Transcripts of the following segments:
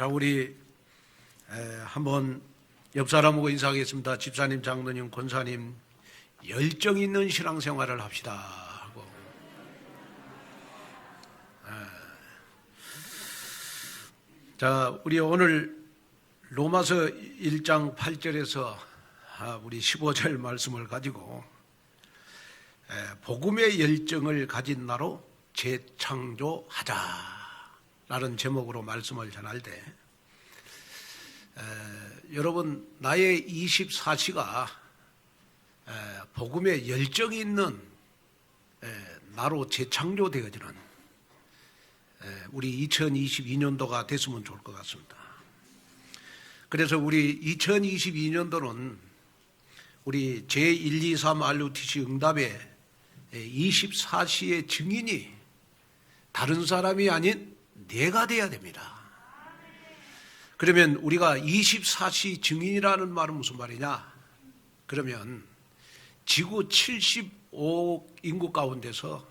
자, 우리 한번 옆 사람하고 인사하겠습니다. 집사님, 장로님, 권사님, 열정 있는 신앙생활을 합시다 하고. 자, 우리 오늘 로마서 1장 8절에서 우리 15절 말씀을 가지고 복음의 열정을 가진 나로 재창조하자 라는 제목으로 말씀을 전할 때, 여러분, 나의 24시가 복음의 열정이 있는 나로 재창조되어지는 우리 2022년도가 됐으면 좋을 것 같습니다. 그래서 우리 2022년도는 우리 제123 RUTC 응답의 24시의 증인이 다른 사람이 아닌 내가 돼야 됩니다. 그러면 우리가 24시 증인이라는 말은 무슨 말이냐? 그러면 지구 75억 인구 가운데서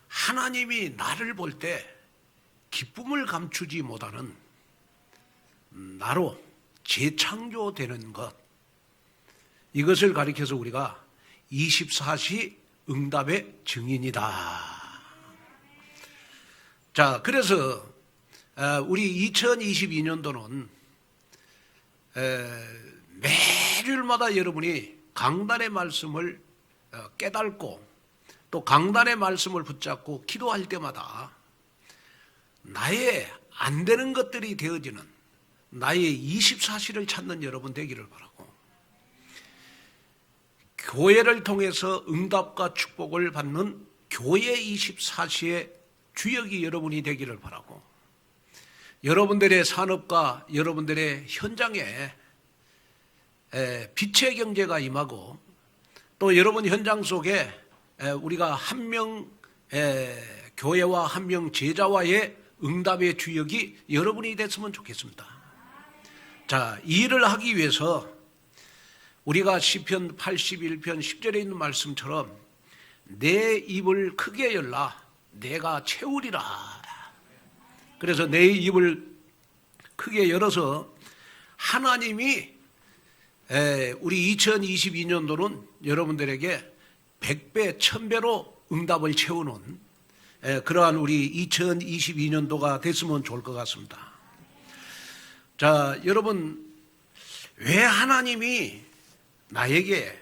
하나님이 나를 볼 때 기쁨을 감추지 못하는 나로 재창조되는 것, 이것을 가리켜서 우리가 24시 응답의 증인이다. 자, 그래서 우리 2022년도는 매일마다 여러분이 강단의 말씀을 깨닫고 또 강단의 말씀을 붙잡고 기도할 때마다 나의 안 되는 것들이 되어지는 나의 24시를 찾는 여러분 되기를 바라고, 교회를 통해서 응답과 축복을 받는 교회 24시의 주역이 여러분이 되기를 바라고, 여러분들의 산업과 여러분들의 현장에 빛의 경제가 임하고, 또 여러분 현장 속에 우리가 한 명 교회와 한 명 제자와의 응답의 주역이 여러분이 됐으면 좋겠습니다. 자, 이 일을 하기 위해서 우리가 시편 81편 10절에 있는 말씀처럼 내 입을 크게 열라 내가 채우리라. 그래서 내 입을 크게 열어서 하나님이 우리 2022년도는 여러분들에게 100배, 1000배로 응답을 채우는 그러한 우리 2022년도가 됐으면 좋을 것 같습니다. 자, 여러분, 왜 하나님이 나에게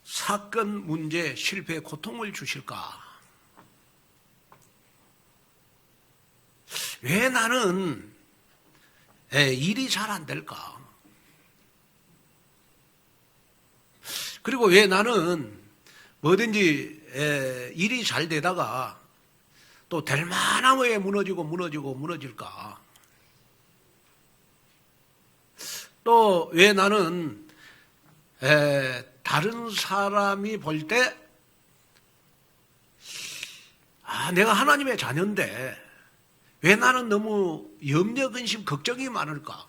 사건, 문제, 실패, 고통을 주실까? 왜 나는 일이 잘 안 될까? 그리고 왜 나는 뭐든지 일이 잘 되다가 또 될 만한 왜 무너질까? 또 왜 나는 다른 사람이 볼 때 내가 하나님의 자녀인데 왜 나는 너무 염려, 근심, 걱정이 많을까?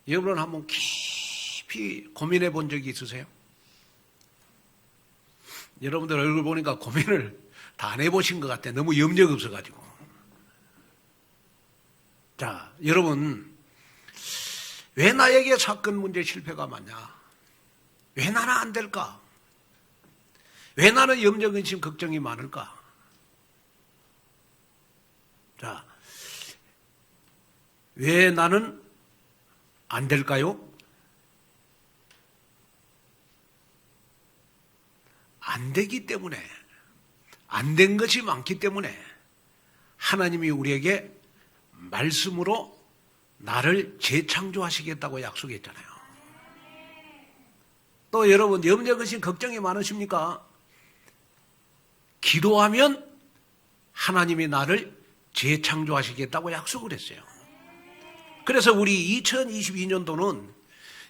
여러분 한번 깊이 고민해 본 적이 있으세요? 여러분들 얼굴 보니까 고민을 다 안 해보신 것 같아요. 너무 염려가 없어가지고. 자, 여러분, 왜 나에게 사건, 문제, 실패가 많냐? 왜 나는 안 될까? 왜 나는 염려, 근심, 걱정이 많을까? 자, 왜 나는 안 될까요? 안 되기 때문에, 안 된 것이 많기 때문에 하나님이 우리에게 말씀으로 나를 재창조하시겠다고 약속했잖아요. 또 여러분, 염려, 근심, 걱정이 많으십니까? 기도하면 하나님이 나를 재창조하시겠다고 약속을 했어요. 그래서 우리 2022년도는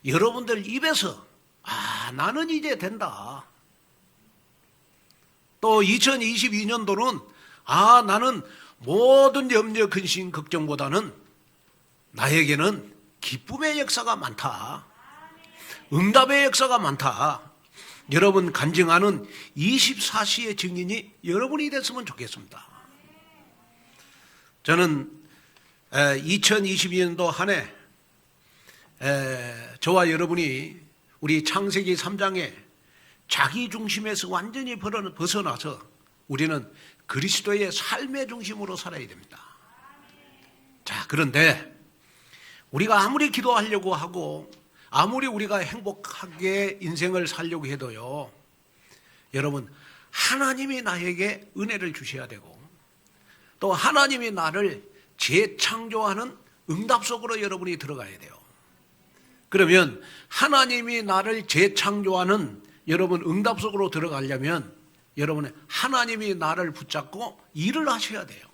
여러분들 입에서 나는 이제 된다. 또 2022년도는 나는 모든 염려, 근심, 걱정보다는 나에게는 기쁨의 역사가 많다. 응답의 역사가 많다. 여러분 간증하는 24시의 증인이 여러분이 됐으면 좋겠습니다. 저는 2022년도 한 해 저와 여러분이 우리 창세기 3장에 자기 중심에서 완전히 벗어나서 우리는 그리스도의 삶의 중심으로 살아야 됩니다. 자, 그런데 우리가 아무리 기도하려고 하고 아무리 우리가 행복하게 인생을 살려고 해도요, 여러분, 하나님이 나에게 은혜를 주셔야 되고 또 하나님이 나를 재창조하는 응답 속으로 여러분이 들어가야 돼요. 그러면 하나님이 나를 재창조하는 여러분 응답 속으로 들어가려면 여러분 하나님이 나를 붙잡고 일을 하셔야 돼요.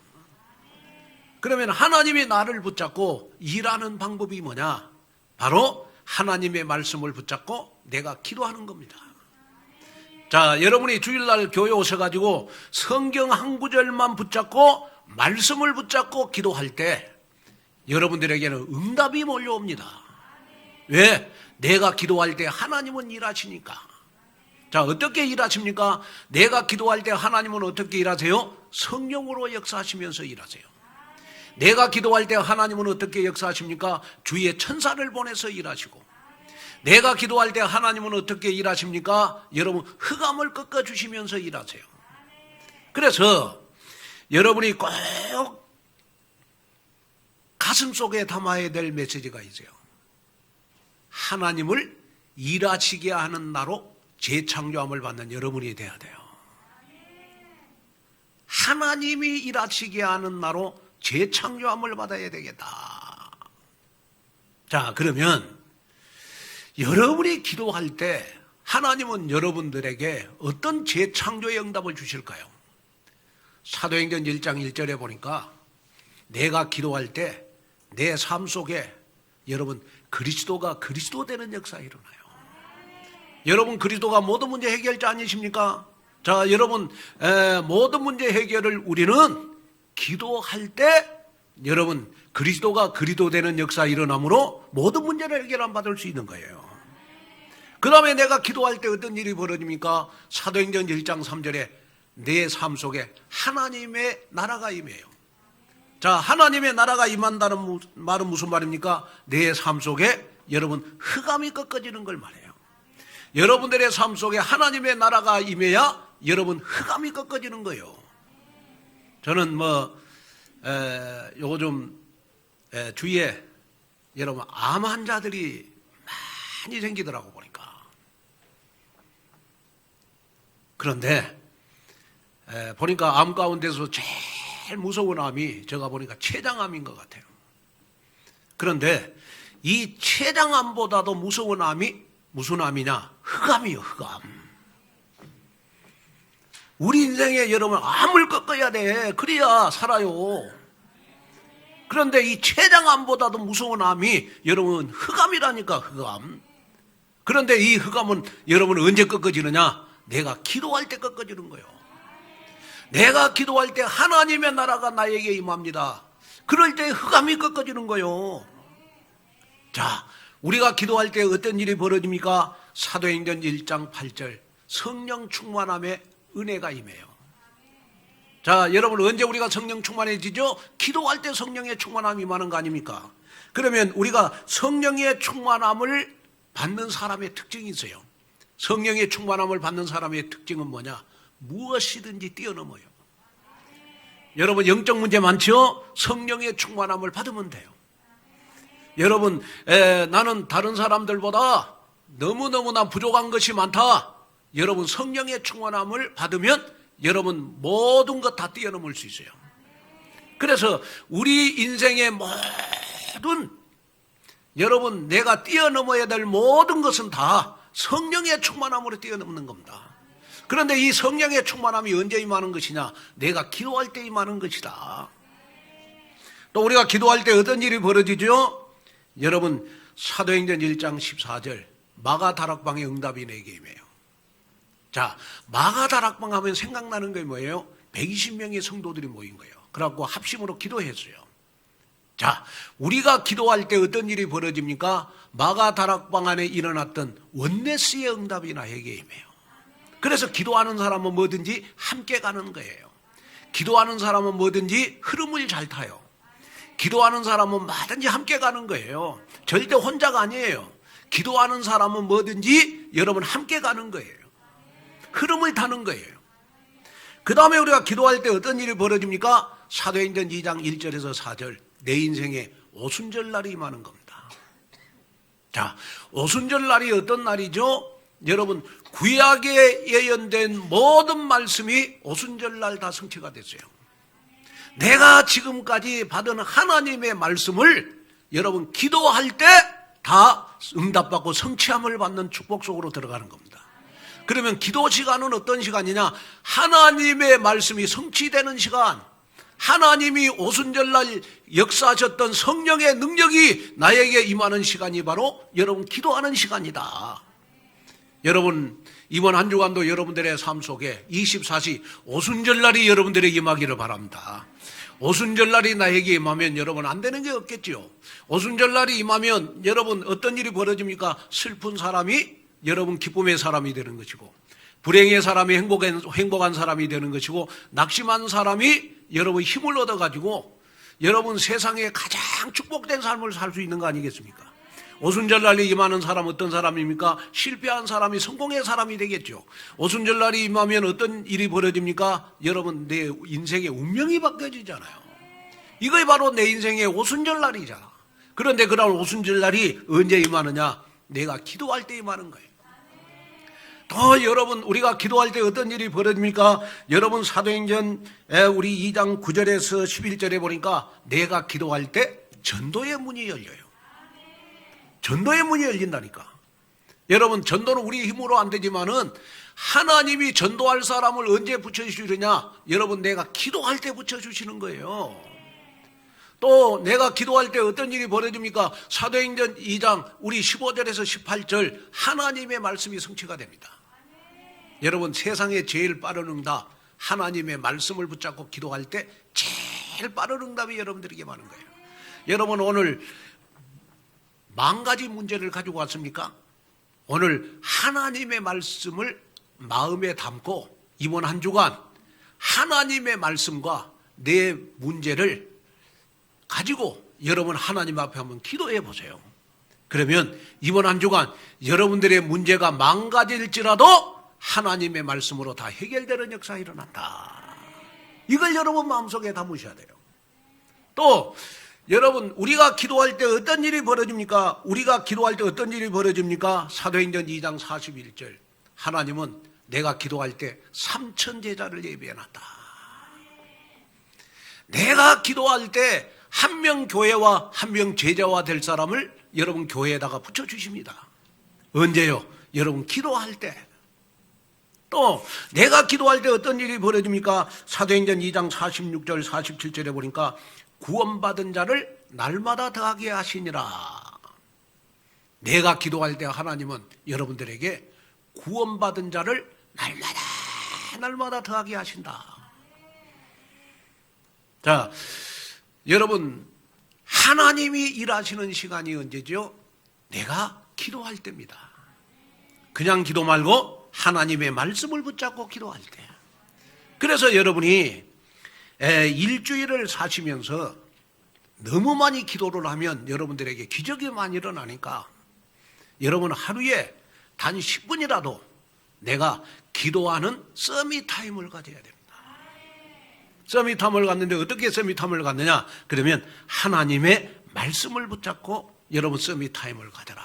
그러면 하나님이 나를 붙잡고 일하는 방법이 뭐냐? 바로 하나님의 말씀을 붙잡고 내가 기도하는 겁니다. 자, 여러분이 주일날 교회 오셔가지고 성경 한 구절만 붙잡고 말씀을 붙잡고 기도할 때 여러분들에게는 응답이 몰려옵니다. 왜? 내가 기도할 때 하나님은 일하시니까. 자, 어떻게 일하십니까? 내가 기도할 때 하나님은 어떻게 일하세요? 성령으로 역사하시면서 일하세요. 내가 기도할 때 하나님은 어떻게 역사하십니까? 주의 천사를 보내서 일하시고, 내가 기도할 때 하나님은 어떻게 일하십니까? 여러분 흑암을 꺾어주시면서 일하세요. 그래서 여러분이 꼭 가슴 속에 담아야 될 메시지가 있어요. 하나님을 일하시게 하는 나로 재창조함을 받는 여러분이 돼야 돼요. 하나님이 일하시게 하는 나로 재창조함을 받아야 되겠다. 자, 그러면 여러분이 기도할 때 하나님은 여러분들에게 어떤 재창조의 응답을 주실까요? 사도행전 1장 1절에 보니까 내가 기도할 때 내 삶 속에 여러분 그리스도가 그리스도 되는 역사가 일어나요. 여러분 그리스도가 모든 문제 해결자 아니십니까? 자, 여러분 모든 문제 해결을 우리는 기도할 때 여러분 그리스도가 그리스도 되는 역사가 일어나므로 모든 문제를 해결 받을 수 있는 거예요. 그 다음에 내가 기도할 때 어떤 일이 벌어집니까? 사도행전 1장 3절에 내 삶 속에 하나님의 나라가 임해요. 자, 하나님의 나라가 임한다는 말은 무슨 말입니까? 내 삶 속에 여러분 흑암이 꺾어지는 걸 말해요. 여러분들의 삶 속에 하나님의 나라가 임해야 여러분 흑암이 꺾어지는 거예요. 저는 요즘 주위에 여러분 암 환자들이 많이 생기더라고 보니까. 그런데 보니까 암 가운데서 제일 무서운 암이 제가 보니까 췌장암인 것 같아요. 그런데 이 췌장암보다도 무서운 암이 무슨 암이냐? 흑암이요, 흑암. 우리 인생에 여러분 암을 꺾어야 돼. 그래야 살아요. 그런데 이 췌장암보다도 무서운 암이 여러분 흑암이라니까, 흑암. 그런데 이 흑암은 여러분 언제 꺾어지느냐? 내가 기도할 때 꺾어지는 거예요. 내가 기도할 때 하나님의 나라가 나에게 임합니다. 그럴 때 흑암이 꺾어지는 거예요. 자, 우리가 기도할 때 어떤 일이 벌어집니까? 사도행전 1장 8절 성령 충만함에 은혜가 임해요. 자, 여러분 언제 우리가 성령 충만해지죠? 기도할 때 성령의 충만함이 임하는 거 아닙니까? 그러면 우리가 성령의 충만함을 받는 사람의 특징이 있어요. 성령의 충만함을 받는 사람의 특징은 뭐냐? 무엇이든지 뛰어넘어요. 여러분 영적 문제 많죠? 성령의 충만함을 받으면 돼요. 여러분 나는 다른 사람들보다 너무너무나 부족한 것이 많다. 여러분 성령의 충만함을 받으면 여러분 모든 것 다 뛰어넘을 수 있어요. 그래서 우리 인생의 모든 여러분 내가 뛰어넘어야 될 모든 것은 다 성령의 충만함으로 뛰어넘는 겁니다. 그런데 이 성령의 충만함이 언제 임하는 것이냐? 내가 기도할 때 임하는 것이다. 또 우리가 기도할 때 어떤 일이 벌어지죠? 여러분 사도행전 1장 14절 마가다락방의 응답이 내게 임해요. 자, 마가다락방 하면 생각나는 게 뭐예요? 120명의 성도들이 모인 거예요. 그래갖고 합심으로 기도했어요. 자, 우리가 기도할 때 어떤 일이 벌어집니까? 마가다락방 안에 일어났던 원네스의 응답이 나에게 임해요. 그래서 기도하는 사람은 뭐든지 함께 가는 거예요. 기도하는 사람은 뭐든지 흐름을 잘 타요. 기도하는 사람은 뭐든지 함께 가는 거예요. 절대 혼자가 아니에요. 기도하는 사람은 뭐든지 여러분 함께 가는 거예요. 흐름을 타는 거예요. 그 다음에 우리가 기도할 때 어떤 일이 벌어집니까? 사도행전 2장 1절에서 4절, 내 인생에 오순절 날이 임하는 겁니다. 자, 오순절 날이 어떤 날이죠? 여러분, 구약에 예언된 모든 말씀이 오순절 날 다 성취가 됐어요. 내가 지금까지 받은 하나님의 말씀을 여러분 기도할 때 다 응답받고 성취함을 받는 축복 속으로 들어가는 겁니다. 그러면 기도 시간은 어떤 시간이냐? 하나님의 말씀이 성취되는 시간, 하나님이 오순절날 역사하셨던 성령의 능력이 나에게 임하는 시간이 바로 여러분 기도하는 시간이다. 여러분 이번 한 주간도 여러분들의 삶 속에 24시 오순절날이 여러분들에게 임하기를 바랍니다. 오순절날이 나에게 임하면 여러분 안 되는 게 없겠죠. 오순절날이 임하면 여러분 어떤 일이 벌어집니까? 슬픈 사람이 여러분 기쁨의 사람이 되는 것이고, 불행의 사람이 행복한 사람이 되는 것이고, 낙심한 사람이 여러분 힘을 얻어가지고 여러분 세상에 가장 축복된 삶을 살 수 있는 거 아니겠습니까? 오순절날이 임하는 사람 어떤 사람입니까? 실패한 사람이 성공의 사람이 되겠죠. 오순절날이 임하면 어떤 일이 벌어집니까? 여러분 내 인생의 운명이 바뀌어지잖아요. 이거 바로 내 인생의 오순절날이잖아. 그런데 그런 오순절날이 언제 임하느냐? 내가 기도할 때 임하는 거예요. 더 여러분 우리가 기도할 때 어떤 일이 벌어집니까? 여러분 사도행전 우리 2장 9절에서 11절에 보니까 내가 기도할 때 전도의 문이 열려요. 전도의 문이 열린다니까. 여러분 전도는 우리 힘으로 안 되지만은 하나님이 전도할 사람을 언제 붙여주시느냐? 여러분 내가 기도할 때 붙여주시는 거예요. 또 내가 기도할 때 어떤 일이 벌어집니까? 사도행전 2장 우리 15절에서 18절 하나님의 말씀이 성취가 됩니다. 여러분 세상에 제일 빠른 응답, 하나님의 말씀을 붙잡고 기도할 때 제일 빠른 응답이 여러분들에게 많은 거예요. 여러분 오늘 10,000가지 문제를 가지고 왔습니까? 오늘 하나님의 말씀을 마음에 담고 이번 한 주간 하나님의 말씀과 내 문제를 가지고 여러분 하나님 앞에 한번 기도해 보세요. 그러면 이번 한 주간 여러분들의 문제가 10,000가지일지라도 하나님의 말씀으로 다 해결되는 역사가 일어난다. 이걸 여러분 마음속에 담으셔야 돼요. 또 여러분 우리가 기도할 때 어떤 일이 벌어집니까? 우리가 기도할 때 어떤 일이 벌어집니까? 사도행전 2장 41절 하나님은 내가 기도할 때 3,000 제자를 예비해놨다. 내가 기도할 때 한 명 교회와 한 명 제자와 될 사람을 여러분 교회에다가 붙여주십니다. 언제요? 여러분 기도할 때. 또 내가 기도할 때 어떤 일이 벌어집니까? 사도행전 2장 46절 47절에 보니까 구원받은 자를 날마다 더하게 하시니라. 내가 기도할 때 하나님은 여러분들에게 구원받은 자를 날마다 더하게 하신다. 자, 여러분 하나님이 일하시는 시간이 언제죠? 내가 기도할 때입니다. 그냥 기도 말고 하나님의 말씀을 붙잡고 기도할 때. 그래서 여러분이 일주일을 사시면서 너무 많이 기도를 하면 여러분들에게 기적이 많이 일어나니까 여러분 하루에 단 10분이라도 내가 기도하는 서밋타임을 가져야 됩니다. 서밋타임을 갖는데 어떻게 서밋타임을 갖느냐? 그러면 하나님의 말씀을 붙잡고 여러분 서밋타임을 가져라.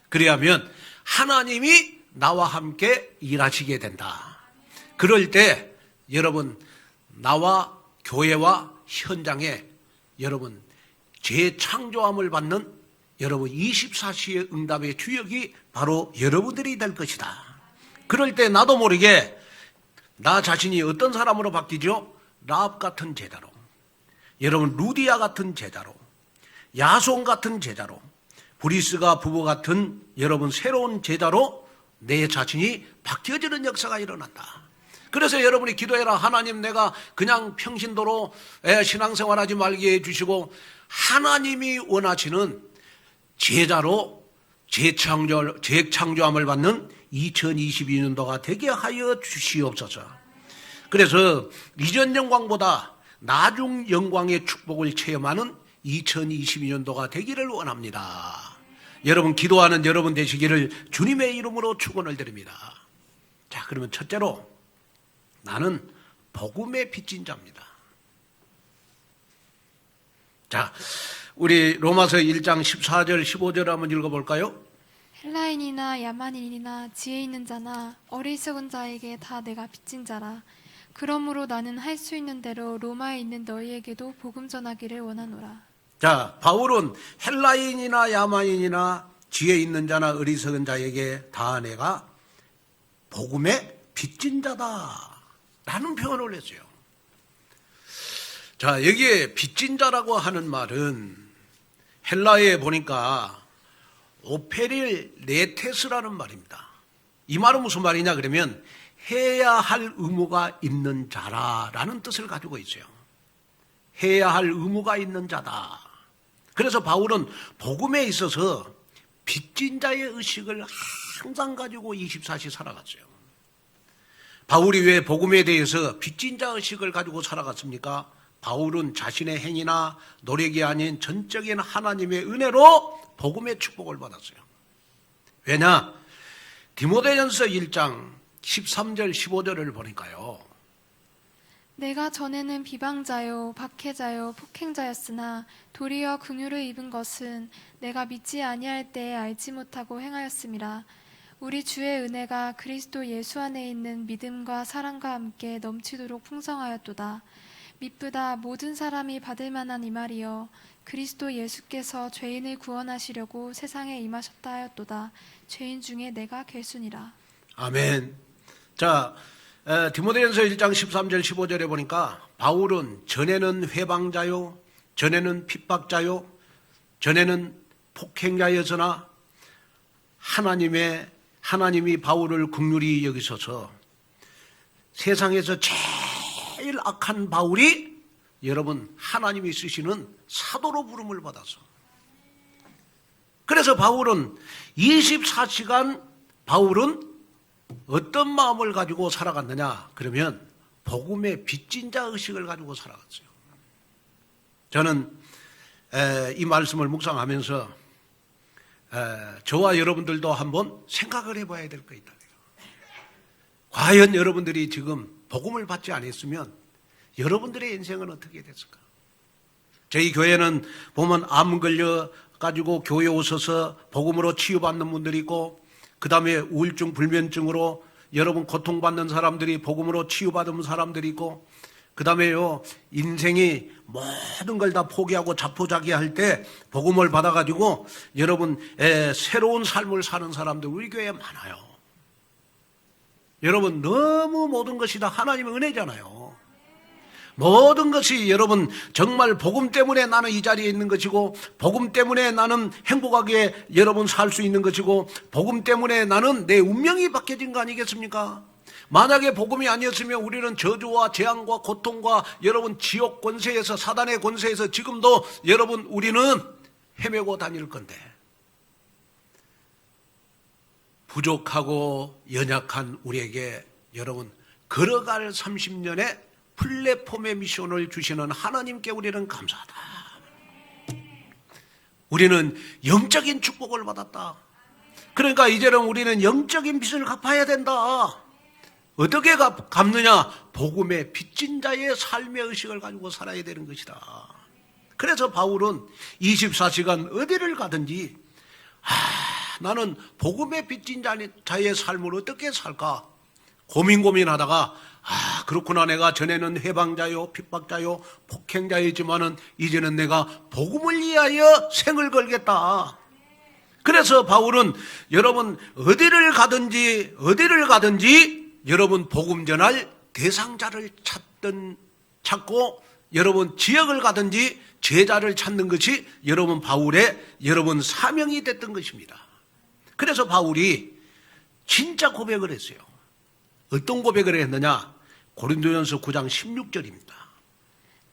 그래야면 하나님이 나와 함께 일하시게 된다. 그럴 때 여러분 나와 교회와 현장에 여러분 재창조함을 받는 여러분 24시의 응답의 주역이 바로 여러분들이 될 것이다. 그럴 때 나도 모르게 나 자신이 어떤 사람으로 바뀌죠? 라합 같은 제자로, 여러분 루디아 같은 제자로, 야손 같은 제자로, 브리스가 부부 같은 여러분 새로운 제자로 내 자신이 바뀌어지는 역사가 일어난다. 그래서 여러분이 기도해라. 하나님 내가 그냥 평신도로 신앙생활하지 말게 해주시고 하나님이 원하시는 제자로 재창조함을 받는 2022년도가 되게 하여 주시옵소서. 그래서 이전 영광보다 나중 영광의 축복을 체험하는 2022년도가 되기를 원합니다. 여러분 기도하는 여러분 되시기를 주님의 이름으로 축원을 드립니다. 자, 그러면 첫째로 나는 복음의 빚진 자입니다. 자, 우리 로마서 1장 14절 15절 한번 읽어볼까요? 헬라인이나 야만인이나 지혜 있는 자나 어리석은 자에게 다 내가 빚진 자라. 그러므로 나는 할 수 있는 대로 로마에 있는 너희에게도 복음 전하기를 원하노라. 자, 바울은 헬라인이나 야만인이나 지혜 있는 자나 어리석은 자에게 다 내가 복음의 빚진 자다 라는 표현을 했어요. 자, 여기에 빚진 자라고 하는 말은 헬라어에 보니까 오페릴 네테스라는 말입니다. 이 말은 무슨 말이냐 그러면 해야 할 의무가 있는 자라라는 뜻을 가지고 있어요. 해야 할 의무가 있는 자다. 그래서 바울은 복음에 있어서 빚진 자의 의식을 항상 가지고 24시 살아갔어요. 바울이 왜 복음에 대해서 빚진 자 의식을 가지고 살아갔습니까? 바울은 자신의 행위나 노력이 아닌 전적인 하나님의 은혜로 복음의 축복을 받았어요. 왜냐? 디모데전서 1장 13절 15절을 보니까요. 내가 전에는 비방자요 박해자요 폭행자였으나 도리어 긍휼을 입은 것은 내가 믿지 아니할 때에 알지 못하고 행하였음이라. 우리 주의 은혜가 그리스도 예수 안에 있는 믿음과 사랑과 함께 넘치도록 풍성하였도다. 미쁘다 모든 사람이 받을 만한 이 말이여 그리스도 예수께서 죄인을 구원하시려고 세상에 임하셨다 하였도다. 죄인 중에 내가 결순이라. 아멘. 자, 디모데전서 1장 13절 15절에 보니까 바울은 전에는 회방자요 전에는 핍박자요 전에는 폭행자였으나 하나님이 바울을 긍휼히 여기셔서 세상에서 제일 악한 바울이 여러분 하나님이 쓰시는 사도로 부름을 받아서 그래서 바울은 24시간 바울은 어떤 마음을 가지고 살아갔느냐 그러면 복음의 빚진 자 의식을 가지고 살아갔어요. 저는 이 말씀을 묵상하면서 저와 여러분들도 한번 생각을 해봐야 될 거 있다. 과연 여러분들이 지금 복음을 받지 않았으면 여러분들의 인생은 어떻게 됐을까? 저희 교회는 보면 암 걸려가지고 교회 오셔서 복음으로 치유받는 분들이 있고 그 다음에 우울증, 불면증으로 여러분 고통받는 사람들이 복음으로 치유받은 사람들이 있고 그 다음에요 인생이 모든 걸 다 포기하고 자포자기할 때 복음을 받아가지고 여러분 새로운 삶을 사는 사람들 우리 교회에 많아요. 여러분 너무 모든 것이 다 하나님의 은혜잖아요. 모든 것이 여러분 정말 복음 때문에 나는 이 자리에 있는 것이고 복음 때문에 나는 행복하게 여러분 살 수 있는 것이고 복음 때문에 나는 내 운명이 바뀌어진 거 아니겠습니까? 만약에 복음이 아니었으면 우리는 저주와 재앙과 고통과 여러분 지옥 권세에서 사단의 권세에서 지금도 여러분 우리는 헤매고 다닐 건데 부족하고 연약한 우리에게 여러분 걸어갈 30년의 플랫폼의 미션을 주시는 하나님께 우리는 감사하다. 우리는 영적인 축복을 받았다. 그러니까 이제는 우리는 영적인 빚을 갚아야 된다. 어떻게 갚느냐? 복음의 빚진 자의 삶의 의식을 가지고 살아야 되는 것이다. 그래서 바울은 24시간 어디를 가든지 나는 복음의 빚진 자의 삶을 어떻게 살까? 고민하다가 그렇구나 내가 전에는 해방자요 핍박자요 폭행자이지만은 이제는 내가 복음을 위하여 생을 걸겠다. 그래서 바울은 여러분 어디를 가든지 여러분 복음 전할 대상자를 찾고 여러분 지역을 가든지 제자를 찾는 것이 여러분 바울의 여러분 사명이 됐던 것입니다. 그래서 바울이 진짜 고백을 했어요. 어떤 고백을 했느냐? 고린도전서 9장 16절입니다.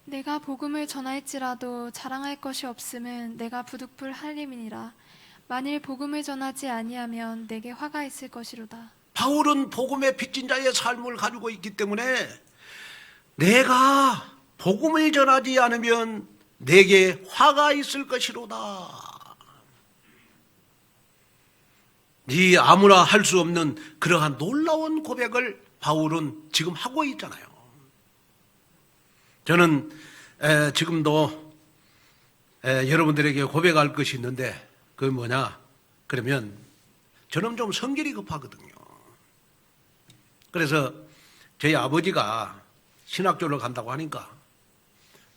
내가 복음을 전할지라도 자랑할 것이 없음은 내가 부득불 할림이니라. 만일 복음을 전하지 아니하면 내게 화가 있을 것이로다. 바울은 복음의 빚진 자의 삶을 가지고 있기 때문에 내가 복음을 전하지 않으면 내게 화가 있을 것이로다. 이 아무나 할 수 없는 그러한 놀라운 고백을 바울은 지금 하고 있잖아요. 저는 지금도 여러분들에게 고백할 것이 있는데 그게 뭐냐? 그러면 저는 좀 성질이 급하거든요. 그래서 저희 아버지가 신학교를 간다고 하니까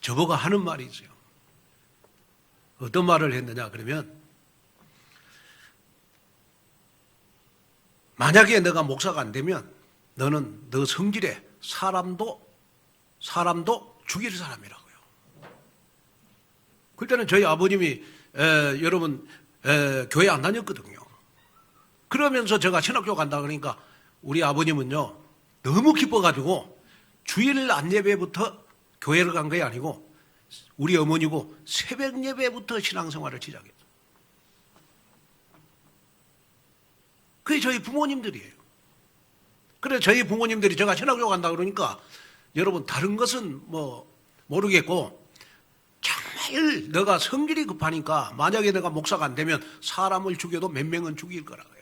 저보고 하는 말이 있어요. 어떤 말을 했느냐 그러면 만약에 너가 목사가 안 되면 너는 너 성질에 사람도 죽일 사람이라고요. 그때는 저희 아버님이 여러분 교회 안 다녔거든요. 그러면서 제가 신학교 간다 그러니까 우리 아버님은요 너무 기뻐가지고 주일 안예배부터 교회를 간 게 아니고 우리 어머니고 새벽 예배부터 신앙생활을 시작했어요. 그게 저희 부모님들이에요. 그래서 저희 부모님들이 제가 신학교 간다 그러니까 여러분 다른 것은 뭐 모르겠고 정말 너가 성질이 급하니까 만약에 너가 목사가 안 되면 사람을 죽여도 몇 명은 죽일 거라고요.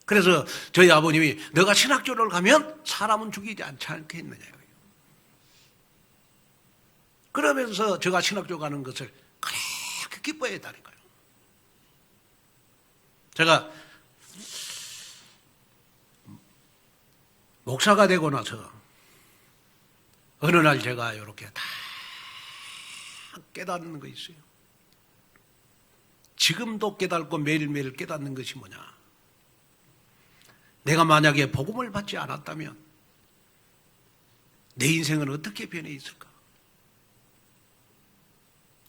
그래서 저희 아버님이 너가 신학교를 가면 사람은 죽이지 않지 않겠느냐. 그러면서 제가 신학교 가는 것을 그렇게 기뻐했다니까요. 제가 목사가 되고 나서 어느 날 제가 이렇게 다 깨닫는 거 있어요. 지금도 깨닫고 매일매일 깨닫는 것이 뭐냐. 내가 만약에 복음을 받지 않았다면 내 인생은 어떻게 변해 있을까?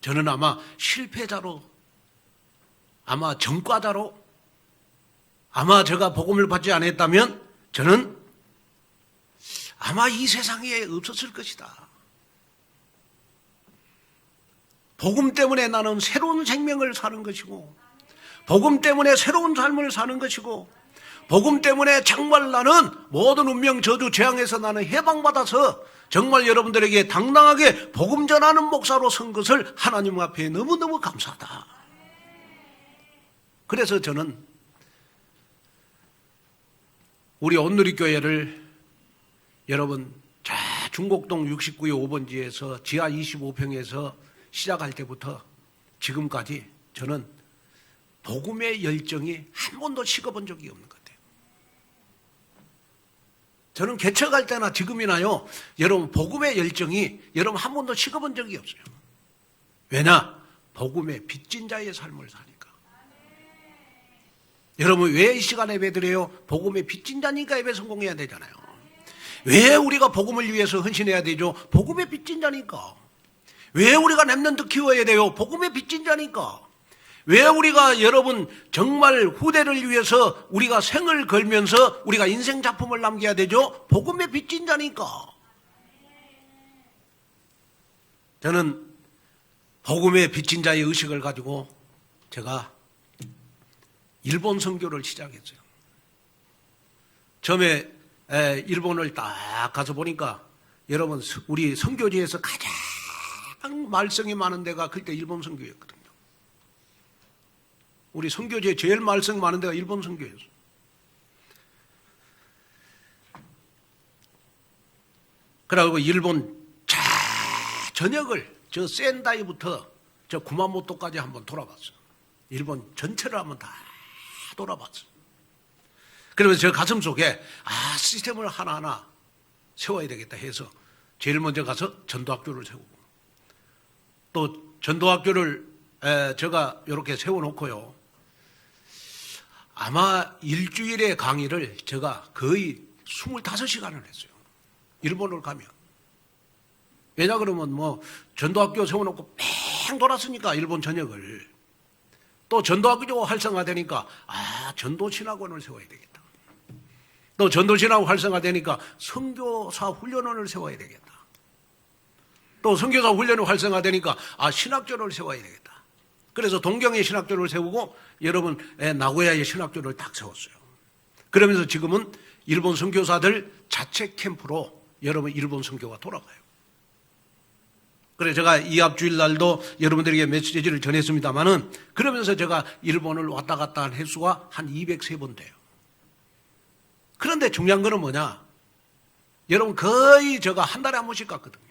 저는 아마 실패자로, 아마 전과자로, 아마 제가 복음을 받지 않았다면 저는 아마 이 세상에 없었을 것이다. 복음 때문에 나는 새로운 생명을 사는 것이고, 복음 때문에 새로운 삶을 사는 것이고, 복음 때문에 정말 나는 모든 운명 저주 재앙에서 나는 해방받아서 정말 여러분들에게 당당하게 복음 전하는 목사로 선 것을 하나님 앞에 너무너무 감사하다. 그래서 저는 우리 온누리교회를 여러분 중곡동 69의 5번지에서 지하 25평에서 시작할 때부터 지금까지 저는 복음의 열정이 한 번도 식어본 적이 없는 것 같아요. 저는 개척할 때나 지금이나요, 여러분 복음의 열정이 여러분 한 번도 식어본 적이 없어요. 왜냐? 복음의 빚진 자의 삶을 사니까. 여러분 왜 이 시간에 예배드려요? 복음의 빚진 자니까 예배 성공해야 되잖아요. 왜 우리가 복음을 위해서 헌신해야 되죠? 복음의 빚진 자니까. 왜 우리가 렘넌트 키워야 돼요? 복음의 빚진 자니까. 왜 우리가 여러분 정말 후대를 위해서 우리가 생을 걸면서 우리가 인생 작품을 남겨야 되죠? 복음의 빚진 자니까. 저는 복음의 빚진 자의 의식을 가지고 제가 일본 선교를 시작했어요. 처음에 일본을 딱 가서 보니까 여러분 우리 선교지에서 가장 말썽이 많은 데가 그때 일본 선교였거든요. 우리 선교지에 제일 말썽 많은 데가 일본 선교였어요. 그래가지고 일본 전역을 저 센다이부터 저 구마모토까지 한번 돌아봤어요. 일본 전체를 한번 다 돌아봤어요. 그러면서 저 가슴 속에 시스템을 하나하나 세워야 되겠다 해서 제일 먼저 가서 전도학교를 세우고 또 전도학교를 제가 이렇게 세워놓고요. 아마 일주일의 강의를 제가 거의 25시간을 했어요. 일본을 가면. 왜냐 그러면 뭐 전도학교 세워놓고 뺑 돌았으니까 일본 전역을. 또 전도학교 활성화되니까 전도신학원을 세워야 되겠다. 또 전도신학원 활성화되니까 선교사 훈련원을 세워야 되겠다. 또 선교사 훈련이 활성화되니까 신학교를 세워야 되겠다. 그래서 동경의 신학교를 세우고 여러분 나고야의 신학교를 딱 세웠어요. 그러면서 지금은 일본 선교사들 자체 캠프로 여러분 일본 선교가 돌아가요. 그래 제가 이합주일 날도 여러분들에게 메시지를 전했습니다마는 그러면서 제가 일본을 왔다 갔다 한 횟수가 한 203번 돼요. 그런데 중요한 거는 뭐냐? 여러분 거의 제가 한 달에 한 번씩 갔거든요.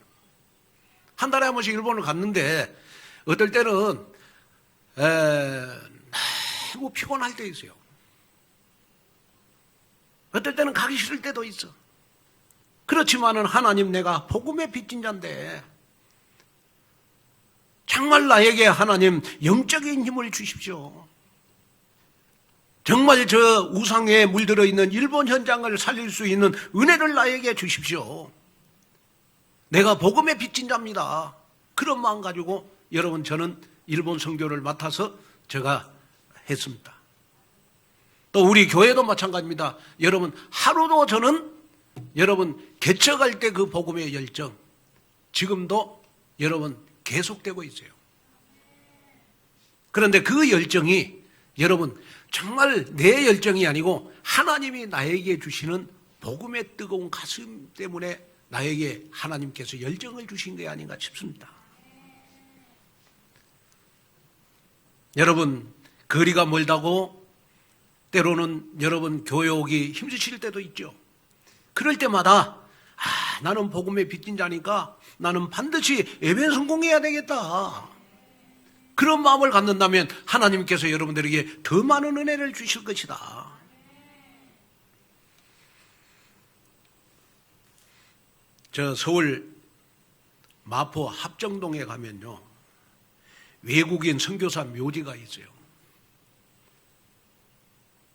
한 달에 한 번씩 일본을 갔는데 어떨 때는 너무 피곤할 때 있어요. 어떨 때는 가기 싫을 때도 있어. 그렇지만은 하나님 내가 복음의 빚진 자인데 정말 나에게 하나님 영적인 힘을 주십시오. 정말 저 우상에 물들어 있는 일본 현장을 살릴 수 있는 은혜를 나에게 주십시오. 내가 복음의 빚진 자입니다. 그런 마음 가지고 여러분 저는 일본 선교를 맡아서 제가 했습니다. 또 우리 교회도 마찬가지입니다. 여러분 하루도 저는 여러분 개척할 때 그 복음의 열정 지금도 여러분 계속되고 있어요. 그런데 그 열정이 여러분 정말 내 열정이 아니고 하나님이 나에게 주시는 복음의 뜨거운 가슴 때문에 나에게 하나님께서 열정을 주신 게 아닌가 싶습니다. 여러분 거리가 멀다고 때로는 여러분 교회 오기 힘드실 때도 있죠. 그럴 때마다 나는 복음에 빚진 자니까 나는 반드시 예배 성공해야 되겠다. 그런 마음을 갖는다면 하나님께서 여러분들에게 더 많은 은혜를 주실 것이다. 저 서울 마포 합정동에 가면요 외국인 선교사 묘지가 있어요.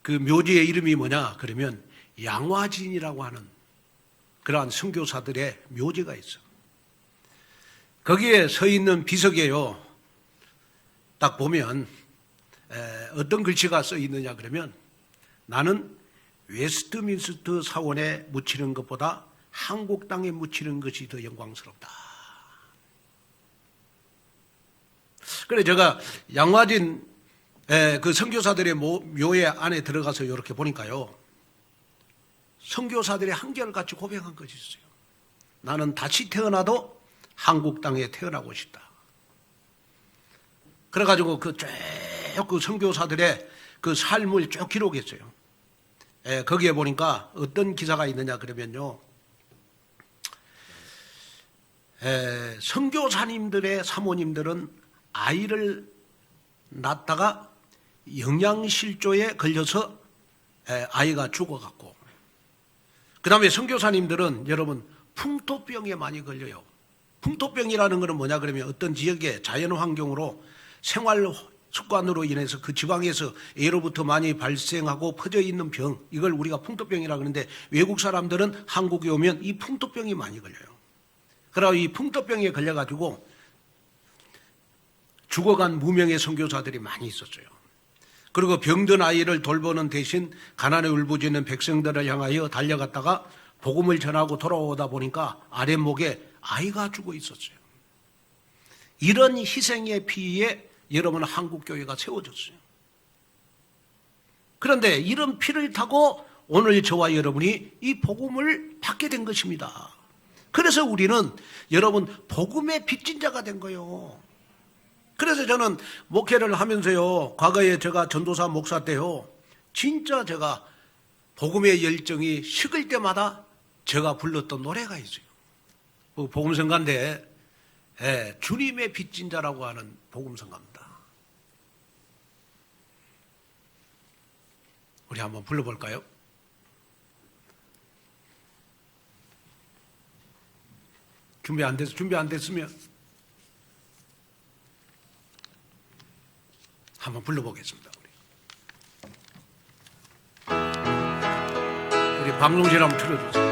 그 묘지의 이름이 뭐냐 그러면 양화진이라고 하는 그러한 선교사들의 묘지가 있어. 거기에 서 있는 비석에요 딱 보면 어떤 글씨가 써 있느냐 그러면 나는 웨스트민스터 사원에 묻히는 것보다 한국 땅에 묻히는 것이 더 영광스럽다. 그래 제가 양화진 그 선교사들의 묘에 안에 들어가서 이렇게 보니까요 선교사들의 한결같이 고백한 것이 있어요. 나는 다시 태어나도 한국 땅에 태어나고 싶다. 그래가지고 그 선교사들의 그 삶을 쭉 기록했어요. 거기에 보니까 어떤 기사가 있느냐 그러면요 선교사님들의 사모님들은 아이를 낳다가 영양실조에 걸려서 아이가 죽어갔고 그 다음에 선교사님들은 여러분 풍토병에 많이 걸려요. 풍토병이라는 것은 뭐냐 그러면 어떤 지역의 자연환경으로 생활 습관으로 인해서 그 지방에서 예로부터 많이 발생하고 퍼져 있는 병, 이걸 우리가 풍토병이라고 하는데 외국 사람들은 한국에 오면 이 풍토병이 많이 걸려요. 그러고 이 풍토병에 걸려가지고 죽어간 무명의 선교사들이 많이 있었어요. 그리고 병든 아이를 돌보는 대신 가난에 울부짖는 백성들을 향하여 달려갔다가 복음을 전하고 돌아오다 보니까 아랫목에 아이가 죽어 있었어요. 이런 희생의 피에 여러분 한국교회가 세워졌어요. 그런데 이런 피를 타고 오늘 저와 여러분이 이 복음을 받게 된 것입니다. 그래서 우리는 여러분 복음의 빚진 자가 된 거예요. 그래서 저는 목회를 하면서요 과거에 제가 전도사 목사 때요 진짜 제가 복음의 열정이 식을 때마다 제가 불렀던 노래가 있어요. 복음성가인데 주님의 빚진 자라고 하는 복음성가입니다. 우리 한번 불러볼까요? 준비 안 됐으면 한번 불러보겠습니다. 우리 방송실 한번 틀어주세요.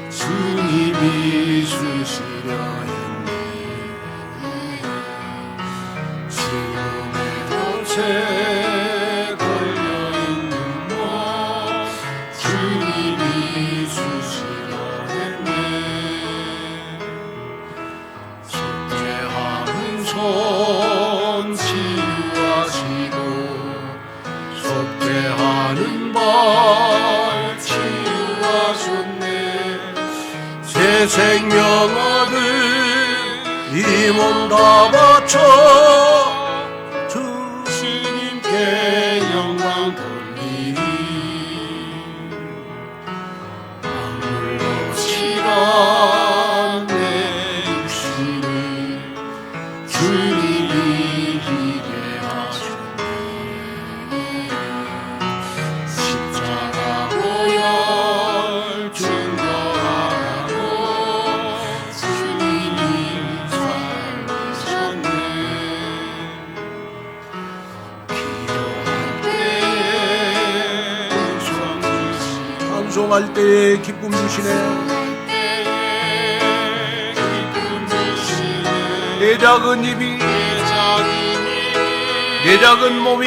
주님이 주시려 했네. 지금의 덫에 걸려있는 너 주님이 주시려 했네. 내 생명 얻을 이 몸 다 바쳐 주님께 영광 돌리리 아물러 실한 내 육신을 주님이 기게 하셨네 십자가 보혈 증거하고 주님이 살리셨네 찬송할 때에 기쁨 주시네. 내 작은 입이 내 작은 몸이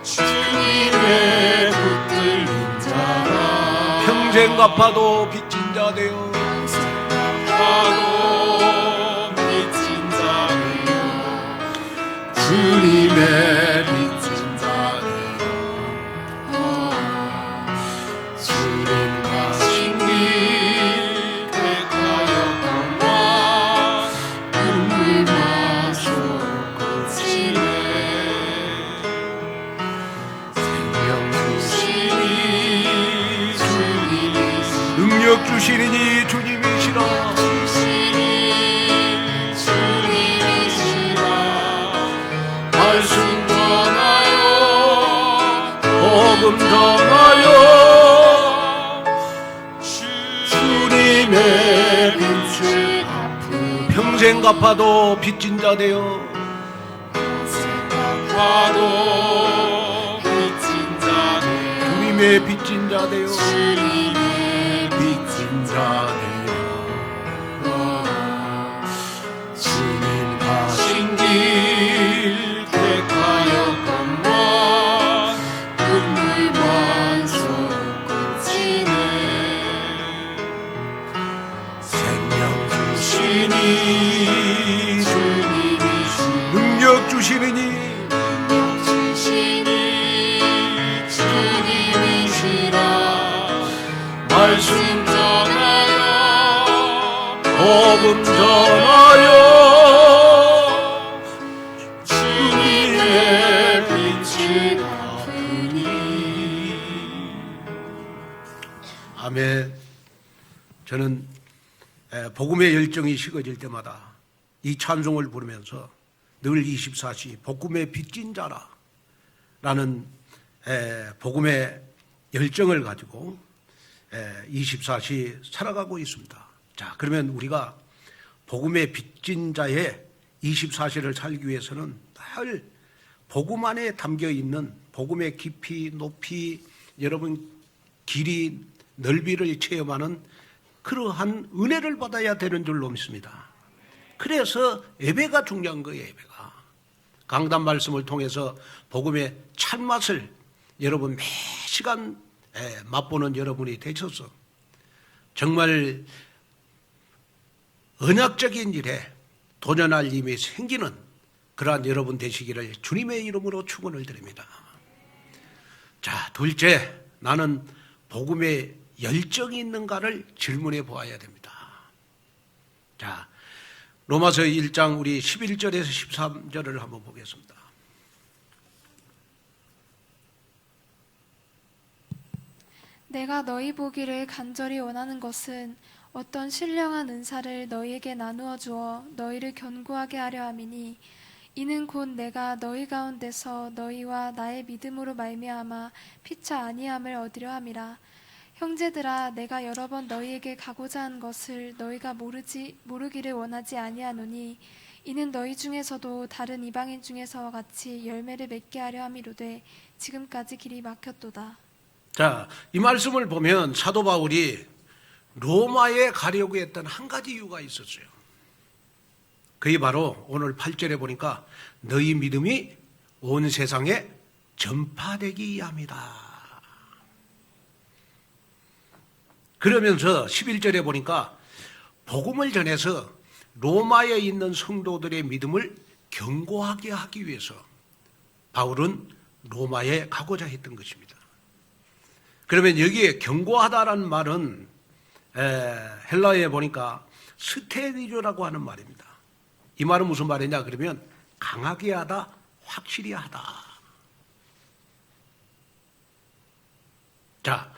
주님의 붙들린 자라 평생 갚아도 빚진 자 되어 하고 빚진 자되어 주님의 빚진 자되어 주님 가신 길 택하였건만 눈물 마셔 고치네 생명 주시니 주님이시라 능력 주시리니 주님이시라. 말씀 전하여 복음 전하여 주님의 빛을 갚으며 평생 갚아도 빚진 자 되어 가도 빚진 자들 주님의 빚진 자 되어 주님의 빚진 자들 주님 가신 길 택하였건만 눈물만 솟구치네 생명 주시니 주님이시니 능력 주시리니 능력 주시니 주님이시라 말씀 전하여 복음 전하여 주님의 빛을 갚으니 아멘. 저는 복음의 열정이 식어질 때마다 이 찬송을 부르면서 늘 24시 복음의 빚진 자라 라는 복음의 열정을 가지고 24시 살아가고 있습니다. 자, 그러면 우리가 복음의 빚진 자의 24시를 살기 위해서는 늘 복음 안에 담겨 있는 복음의 깊이, 높이, 여러분 길이, 넓이를 체험하는 그러한 은혜를 받아야 되는 줄로 믿습니다. 그래서 예배가 중요한 거예요. 예배가 강단 말씀을 통해서 복음의 찬맛을 여러분 매 시간 맛보는 여러분이 되셔서 정말 언약적인 일에 도전할 힘이 생기는 그러한 여러분 되시기를 주님의 이름으로 축원을 드립니다. 자, 둘째, 나는 복음에 열정이 있는가를 질문해 보아야 됩니다. 자, 로마서 1장 우리 11절에서 13절을 한번 보겠습니다. 내가 너희 보기를 간절히 원하는 것은 어떤 신령한 은사를 너희에게 나누어 주어 너희를 견고하게 하려 함이니 이는 곧 내가 너희 가운데서 너희와 나의 믿음으로 말미암아 피차 아니함을 얻으려 함이라. 형제들아, 내가 여러 번 너희에게 가고자 한 것을 너희가 모르기를 원하지 아니하노니 이는 너희 중에서도 다른 이방인 중에서와 같이 열매를 맺게 하려 함이로되 지금까지 길이 막혔도다. 자, 이 말씀을 보면 사도 바울이 로마에 가려고 했던 한 가지 이유가 있었어요. 그게 바로 오늘 8절에 보니까 너희 믿음이 온 세상에 전파되기 위함이다. 그러면서 11절에 보니까 복음을 전해서 로마에 있는 성도들의 믿음을 견고하게 하기 위해서 바울은 로마에 가고자 했던 것입니다. 그러면 여기에 견고하다라는 말은 헬라어에 보니까 스테리조라고 하는 말입니다. 이 말은 무슨 말이냐 그러면 강하게 하다, 확실히 하다. 자,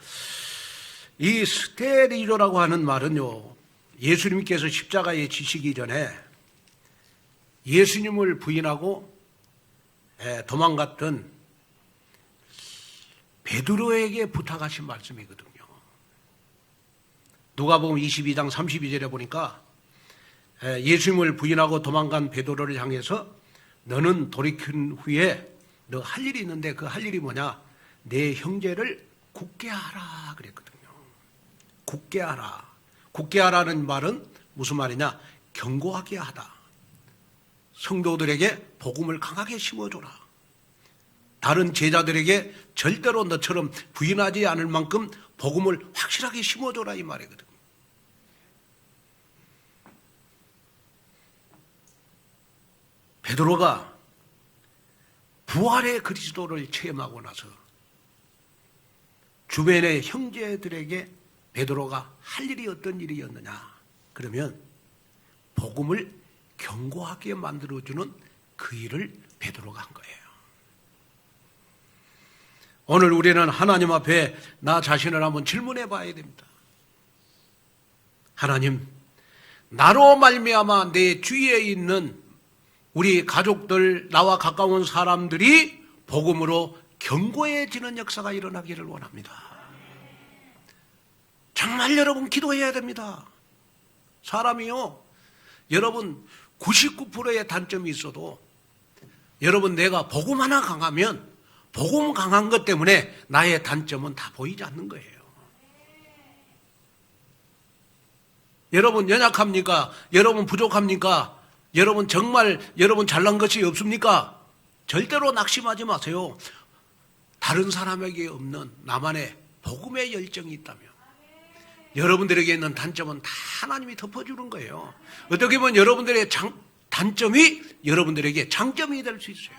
이 스테리조라고 하는 말은요, 예수님께서 십자가에 지시기 전에 예수님을 부인하고 도망갔던 베드로에게 부탁하신 말씀이거든요. 누가복음 22장 32절에 보니까 예수님을 부인하고 도망간 베드로를 향해서 너는 돌이킨 후에 너 할 일이 있는데 그 할 일이 뭐냐? 내 형제를 굳게 하라 그랬거든요. 굳게 하라. 굳게 하라는 말은 무슨 말이냐? 견고하게 하다. 성도들에게 복음을 강하게 심어줘라. 다른 제자들에게 절대로 너처럼 부인하지 않을 만큼 복음을 확실하게 심어줘라 이 말이거든요. 베드로가 부활의 그리스도를 체험하고 나서 주변의 형제들에게 베드로가 할 일이 어떤 일이었느냐 그러면 복음을 견고하게 만들어주는 그 일을 베드로가 한 거예요. 오늘 우리는 하나님 앞에 나 자신을 한번 질문해 봐야 됩니다. 하나님, 나로 말미암아 내 주위에 있는 우리 가족들, 나와 가까운 사람들이 복음으로 견고해지는 역사가 일어나기를 원합니다. 정말 여러분 기도해야 됩니다. 사람이요, 여러분 99%의 단점이 있어도 여러분 내가 복음 하나 강하면 복음 강한 것 때문에 나의 단점은 다 보이지 않는 거예요. 여러분 연약합니까? 여러분 부족합니까? 여러분 정말 여러분 잘난 것이 없습니까? 절대로 낙심하지 마세요. 다른 사람에게 없는 나만의 복음의 열정이 있다면 여러분들에게 있는 단점은 다 하나님이 덮어주는 거예요. 어떻게 보면 여러분들의 단점이 여러분들에게 장점이 될 수 있어요.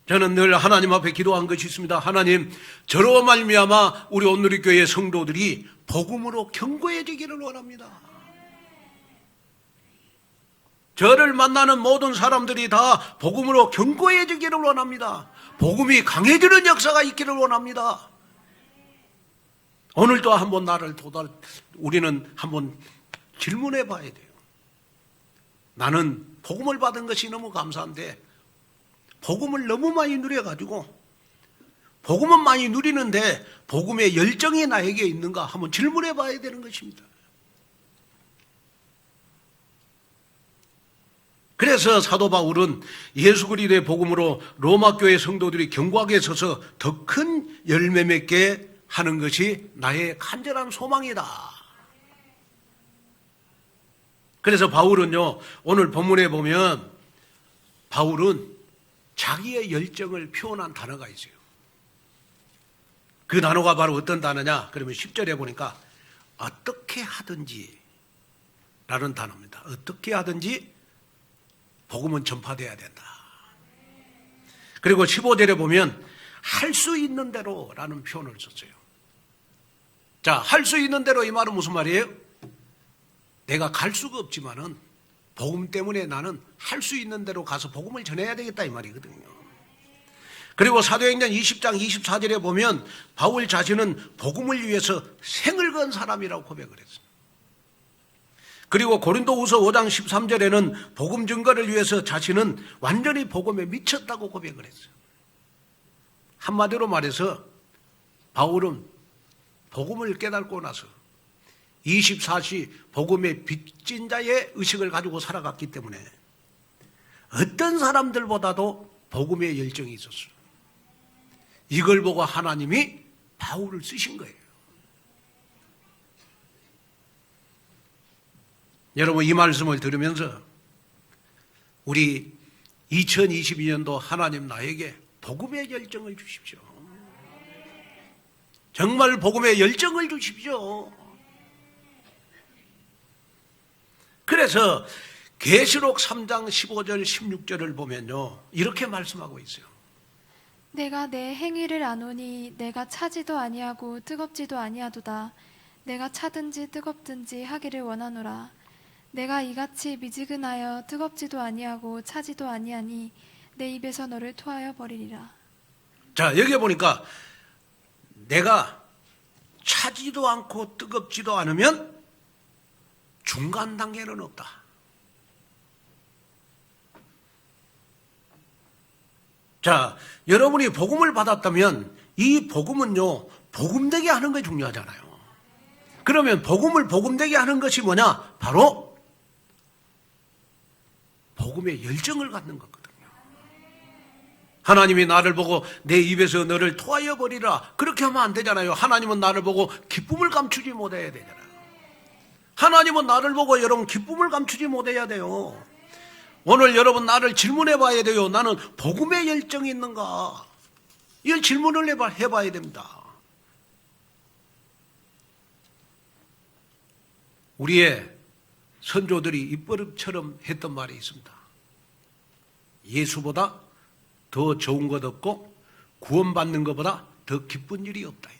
저는 늘 하나님 앞에 기도한 것이 있습니다. 하나님, 저로 말미암아 우리 온누리교회 성도들이 복음으로 견고해지기를 원합니다. 저를 만나는 모든 사람들이 다 복음으로 견고해지기를 원합니다. 복음이 강해지는 역사가 있기를 원합니다. 오늘도 한번 우리는 한번 질문해 봐야 돼요. 나는 복음을 받은 것이 너무 감사한데 복음을 너무 많이 누려가지고 복음은 많이 누리는데 복음의 열정이 나에게 있는가 한번 질문해 봐야 되는 것입니다. 그래서 사도 바울은 예수 그리스도의 복음으로 로마 교회 성도들이 견고하게 서서 더 큰 열매 맺게 하는 것이 나의 간절한 소망이다. 그래서 바울은요, 오늘 본문에 보면 바울은 자기의 열정을 표현한 단어가 있어요. 그 단어가 바로 어떤 단어냐? 그러면 10절에 보니까 어떻게 하든지 라는 단어입니다. 어떻게 하든지 복음은 전파돼야 된다. 그리고 15절에 보면 할 수 있는 대로 라는 표현을 썼어요. 자, 할 수 있는 대로 이 말은 무슨 말이에요? 내가 갈 수가 없지만은 복음 때문에 나는 할 수 있는 대로 가서 복음을 전해야 되겠다 이 말이거든요. 그리고 사도행전 20장 24절에 보면 바울 자신은 복음을 위해서 생을 건 사람이라고 고백을 했어요. 그리고 고린도후서 5장 13절에는 복음 증거를 위해서 자신은 완전히 복음에 미쳤다고 고백을 했어요. 한마디로 말해서 바울은 복음을 깨닫고 나서 24시 복음의 빚진 자의 의식을 가지고 살아갔기 때문에 어떤 사람들보다도 복음의 열정이 있었어요. 이걸 보고 하나님이 바울을 쓰신 거예요. 여러분 이 말씀을 들으면서 우리 2022년도 하나님 나에게 복음의 열정을 주십시오. 정말 복음의 열정을 주십시오. 그래서 계시록 3장 15절 16절을 보면요 이렇게 말씀하고 있어요. 내가 내 행위를 아노니 내가 차지도 아니하고 뜨겁지도 아니하도다. 내가 차든지 뜨겁든지 하기를 원하노라. 내가 이같이 미지근하여 뜨겁지도 아니하고 차지도 아니하니 내 입에서 너를 토하여 버리리라. 자, 여기 보니까 내가 차지도 않고 뜨겁지도 않으면 중간 단계는 없다. 자, 여러분이 복음을 받았다면 이 복음은요, 복음되게 하는 게 중요하잖아요. 그러면 복음을 복음되게 하는 것이 뭐냐? 바로 복음의 열정을 갖는 거거든요. 하나님이 나를 보고 내 입에서 너를 토하여 버리라, 그렇게 하면 안 되잖아요. 하나님은 나를 보고 기쁨을 감추지 못해야 되잖아요. 하나님은 나를 보고 여러분 기쁨을 감추지 못해야 돼요. 오늘 여러분 나를 질문해 봐야 돼요. 나는 복음의 열정이 있는가? 이걸 질문을 해봐야 됩니다. 우리의 선조들이 입버릇처럼 했던 말이 있습니다. 예수보다 더 좋은 것 없고 구원받는 것보다 더 기쁜 일이 없다.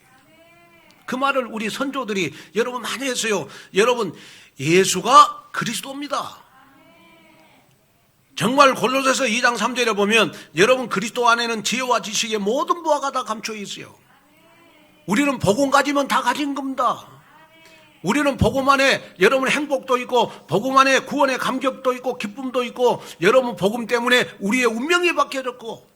그 말을 우리 선조들이 여러분 많이 했어요. 여러분, 예수가 그리스도입니다. 정말 골로새서 2장 3절에 보면 여러분 그리스도 안에는 지혜와 지식의 모든 부하가 다 감춰 있어요. 우리는 복음 가지면 다 가진 겁니다. 우리는 복음 안에 여러분 행복도 있고 복음 안에 구원의 감격도 있고 기쁨도 있고 여러분 복음 때문에 우리의 운명이 바뀌어졌고,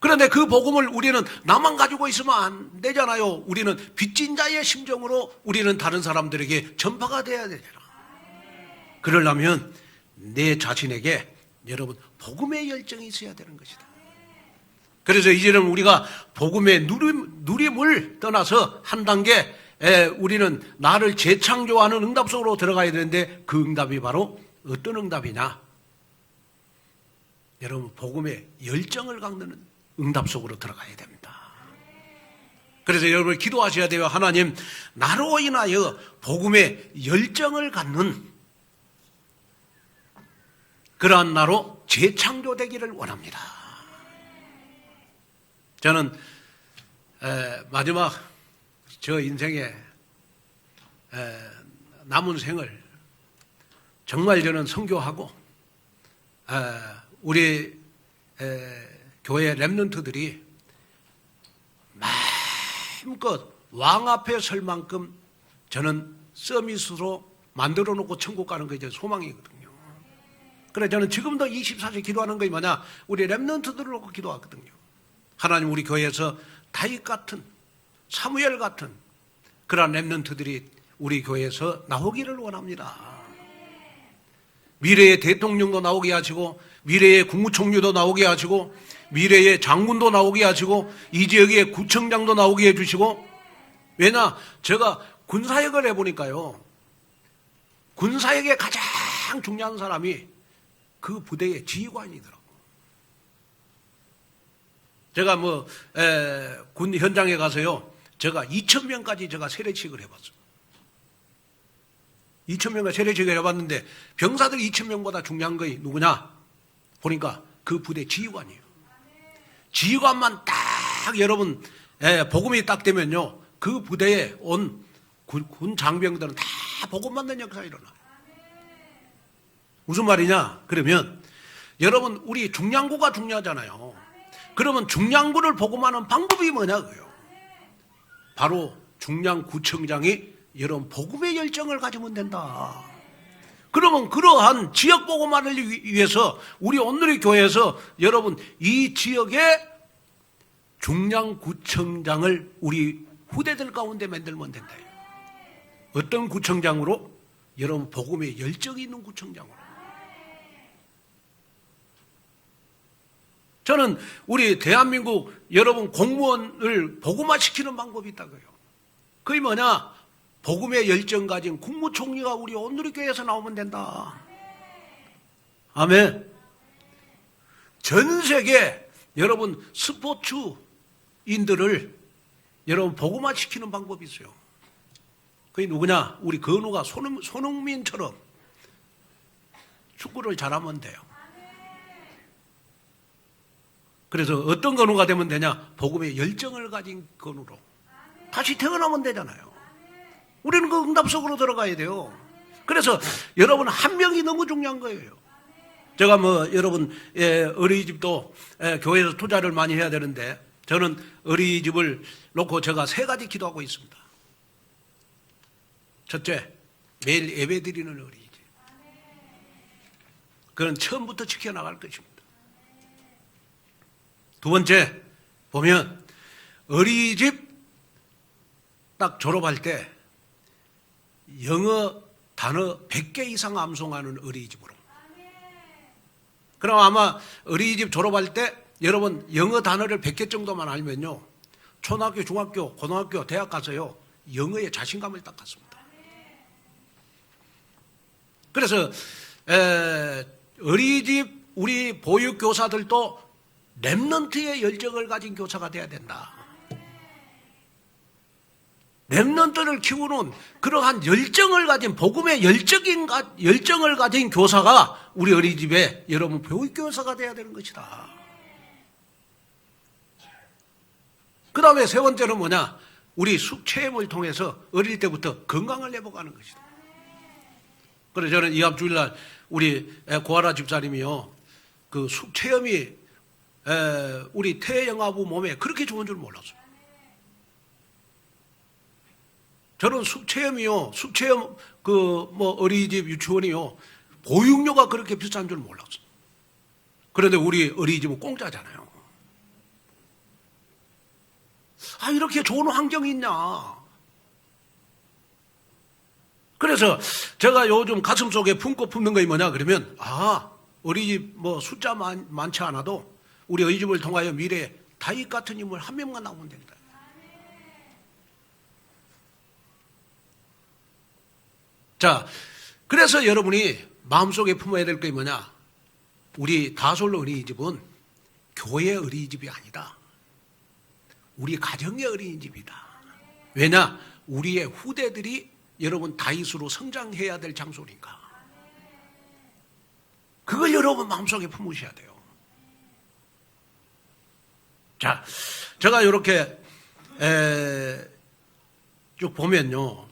그런데 그 복음을 우리는 나만 가지고 있으면 안 되잖아요. 우리는 빚진 자의 심정으로 우리는 다른 사람들에게 전파가 돼야 되잖아. 그러려면 내 자신에게 여러분 복음의 열정이 있어야 되는 것이다. 그래서 이제는 우리가 복음의 누림을 떠나서 한 단계 우리는 나를 재창조하는 응답 속으로 들어가야 되는데, 그 응답이 바로 어떤 응답이냐? 여러분 복음의 열정을 갖는 응답 속으로 들어가야 됩니다. 그래서 여러분 기도하셔야 돼요. 하나님, 나로 인하여 복음의 열정을 갖는 그러한 나로 재창조되기를 원합니다. 저는 마지막 저 인생의 남은 생을 정말 저는 선교하고 우리 교회 렘넌트들이 마음껏 왕 앞에 설 만큼 저는 서밋으로 만들어 놓고 천국 가는 게 제 소망이거든요. 그래서 저는 지금도 24시 기도하는 것이 뭐냐? 우리 렘넌트들을 놓고 기도하거든요. 하나님, 우리 교회에서 다윗 같은, 사무엘 같은 그런 렘넌트들이 우리 교회에서 나오기를 원합니다. 미래의 대통령도 나오게 하시고 미래의 국무총리도 나오게 하시고 미래의 장군도 나오게 하시고 이 지역의 구청장도 나오게 해주시고. 왜냐? 제가 군사역을 해보니까요, 군사역에 가장 중요한 사람이 그 부대의 지휘관이더라고요. 제가 군 현장에 가서요, 제가 2,000명까지 제가 세례식을 해봤어요. 2,000명까지 세례식을 해봤는데 병사들 2,000명보다 중요한 것이 누구냐? 보니까 그 부대 지휘관이에요. 지휘관만 딱 여러분 복음이 딱 되면요, 그 부대에 온 군 장병들은 다 복음 받는 역사가 일어나요. 무슨 말이냐? 그러면 여러분 우리 중량구가 중요하잖아요. 그러면 중량구를 복음하는 방법이 뭐냐고요? 바로 중량구청장이 여러분 복음의 열정을 가지면 된다. 그러면 그러한 지역 복음화를 위해서 우리 오늘의 교회에서 여러분 이 지역의 중량구청장을 우리 후대들 가운데 만들면 된다. 어떤 구청장으로? 여러분 복음의 열정이 있는 구청장으로. 저는 우리 대한민국 여러분 공무원을 복음화시키는 방법이 있다고요. 그게 뭐냐? 복음의 열정 가진 국무총리가 우리 오늘의 교회에서 나오면 된다. 아멘. 전 세계 여러분 스포츠인들을 여러분 복음화시키는 방법이 있어요. 그게 누구냐? 우리 건우가 손흥민처럼 축구를 잘하면 돼요. 그래서 어떤 건우가 되면 되냐? 복음의 열정을 가진 건우로 다시 태어나면 되잖아요. 우리는 그 응답 속으로 들어가야 돼요. 그래서 여러분 한 명이 너무 중요한 거예요. 제가 여러분 어린이집도 교회에서 투자를 많이 해야 되는데 저는 어린이집을 놓고 제가 3가지 기도하고 있습니다. 첫째, 매일 예배 드리는 어린이집. 그건 처음부터 지켜나갈 것입니다. 두 번째, 보면 어린이집 딱 졸업할 때 영어 단어 100개 이상 암송하는 어린이집으로. 그럼 아마 어린이집 졸업할 때 여러분 영어 단어를 100개 정도만 알면요, 초등학교, 중학교, 고등학교, 대학 가서요 영어에 자신감을 딱 갖습니다. 그래서 어린이집 우리 보육교사들도 렘넌트의 열정을 가진 교사가 돼야 된다. 렘넌트를 키우는 그러한 열정을 가진, 복음의 열정을 가진 교사가 우리 어린이집에 여러분 보육교사가 돼야 되는 것이다. 그 다음에 3번째는 뭐냐? 우리 숙체험을 통해서 어릴 때부터 건강을 회복하는 것이다. 그래서 저는 이합주일날 우리 고아라 집사님이요, 그 숙체험이 우리 태영아부 몸에 그렇게 좋은 줄 몰랐어요. 저는 숙체험이요, 숙체험 어린이집 유치원이요, 보육료가 그렇게 비싼 줄 몰랐어요. 그런데 우리 어린이집은 공짜잖아요. 아, 이렇게 좋은 환경이 있냐. 그래서 제가 요즘 가슴 속에 품고 품는 게 뭐냐 그러면, 어린이집 숫자 많지 않아도 우리 어린이집을 통하여 미래에 다윗 같은 인물 한 명만 나오면 된다. 자, 그래서 여러분이 마음속에 품어야 될 게 뭐냐? 우리 다솔 어린이집은 교회 어린이집이 아니다. 우리 가정의 어린이집이다. 왜냐? 우리의 후대들이 여러분 다윗으로 성장해야 될 장소니까. 그걸 여러분 마음속에 품으셔야 돼요. 자, 제가 이렇게 쭉 보면요,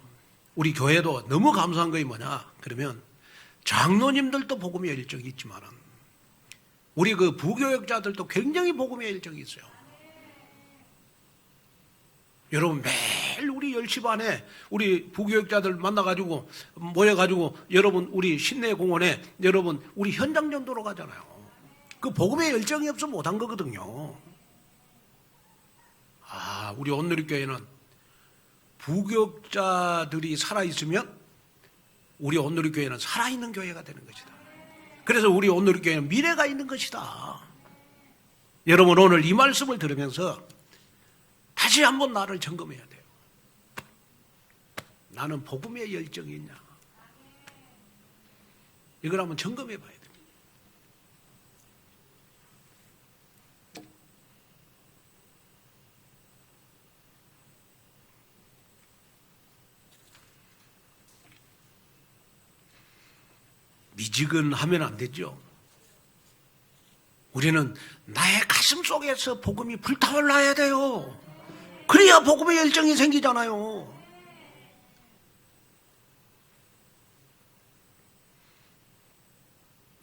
우리 교회도 너무 감사한 것이 뭐냐 그러면 장로님들도 복음의 열정이 있지만은 우리 그 부교역자들도 굉장히 복음의 열정이 있어요. 여러분 매일 우리 10시 반에 우리 부교역자들 만나가지고 모여가지고 여러분 우리 신내공원에 여러분 우리 현장 전도로 가잖아요. 그 복음의 열정이 없으면 못한 거거든요. 우리 온누리교회는 부교역자들이 살아있으면 우리 온누리교회는 살아있는 교회가 되는 것이다. 그래서 우리 온누리교회는 미래가 있는 것이다. 여러분 오늘 이 말씀을 들으면서 다시 한번 나를 점검해야 돼요. 나는 복음의 열정이 있냐? 이걸 한번 점검해 봐야 됩니다. 미지근하면 안 되죠. 우리는 나의 가슴 속에서 복음이 불타올라야 돼요. 그래야 복음의 열정이 생기잖아요.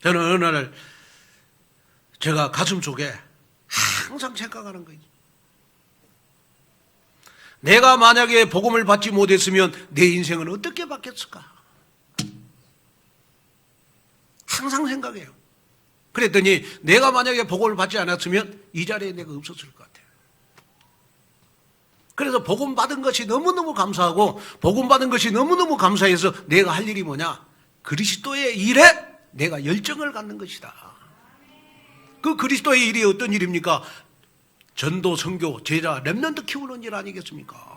저는 어느 날 제가 가슴 속에 항상 생각하는 거예요. 내가 만약에 복음을 받지 못했으면 내 인생은 어떻게 바뀌었을까? 항상 생각해요. 그랬더니 내가 만약에 복음을 받지 않았으면 이 자리에 내가 없었을 것 같아요. 그래서 복음 받은 것이 너무너무 감사하고 복음 받은 것이 너무너무 감사해서 내가 할 일이 뭐냐? 그리스도의 일에 내가 열정을 갖는 것이다. 그 그리스도의 일이 어떤 일입니까? 전도, 선교, 제자, 렘넌트 키우는 일 아니겠습니까?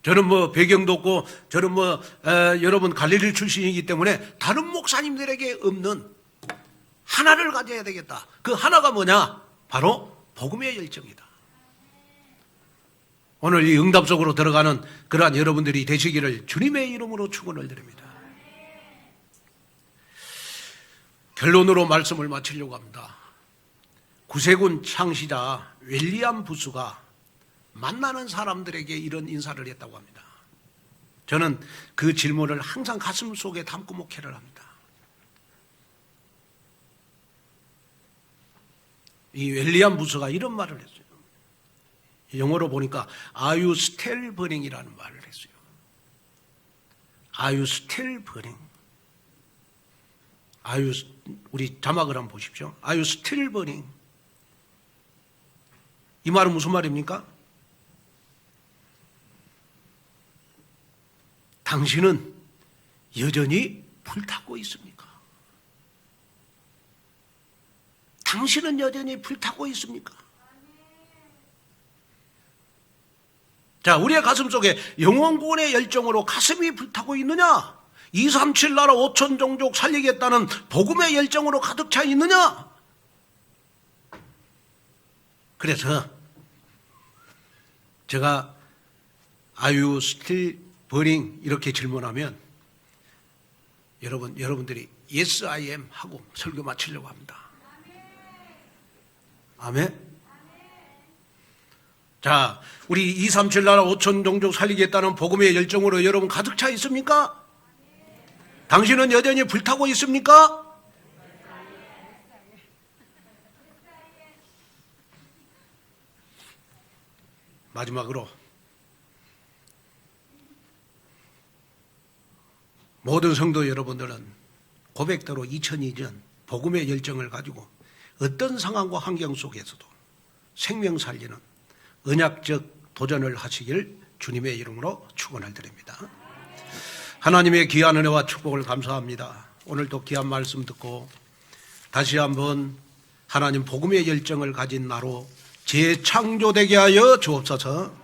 저는 배경도 없고 저는 여러분 갈릴리 출신이기 때문에 다른 목사님들에게 없는 하나를 가져야 되겠다. 그 하나가 뭐냐? 바로 복음의 열정이다. 오늘 이 응답 속으로 들어가는 그러한 여러분들이 되시기를 주님의 이름으로 축원을 드립니다. 결론으로 말씀을 마치려고 합니다. 구세군 창시자 윌리엄 부스가 만나는 사람들에게 이런 인사를 했다고 합니다. 저는 그 질문을 항상 가슴 속에 담고 목회를 합니다. 이 윌리엄 부스가 이런 말을 했어요. 영어로 보니까 Are you still burning이라는 말을 했어요. Are you still burning? 우리 자막을 한번 보십시오. Are you still burning? 이 말은 무슨 말입니까? 당신은 여전히 불타고 있습니까? 당신은 여전히 불타고 있습니까? 자, 우리의 가슴 속에 영원구원의 열정으로 가슴이 불타고 있느냐? 237 나라 5천 종족 살리겠다는 복음의 열정으로 가득 차 있느냐? 그래서 제가 Are you still burning? 이렇게 질문하면 여러분들이 Yes, I am 하고 설교 마치려고 합니다. 아멘. 자, 우리 237 나라 5천 종족 살리겠다는 복음의 열정으로 여러분 가득 차 있습니까? 당신은 여전히 불타고 있습니까? 마지막으로 모든 성도 여러분들은 고백대로 2002년 복음의 열정을 가지고 어떤 상황과 환경 속에서도 생명 살리는 언약적 도전을 하시길 주님의 이름으로 축원을 드립니다. 하나님의 귀한 은혜와 축복을 감사합니다. 오늘도 귀한 말씀 듣고 다시 한번 하나님 복음의 열정을 가진 나로 재창조되게 하여 주옵소서.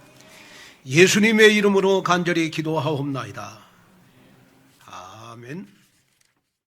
예수님의 이름으로 간절히 기도하옵나이다. 아멘.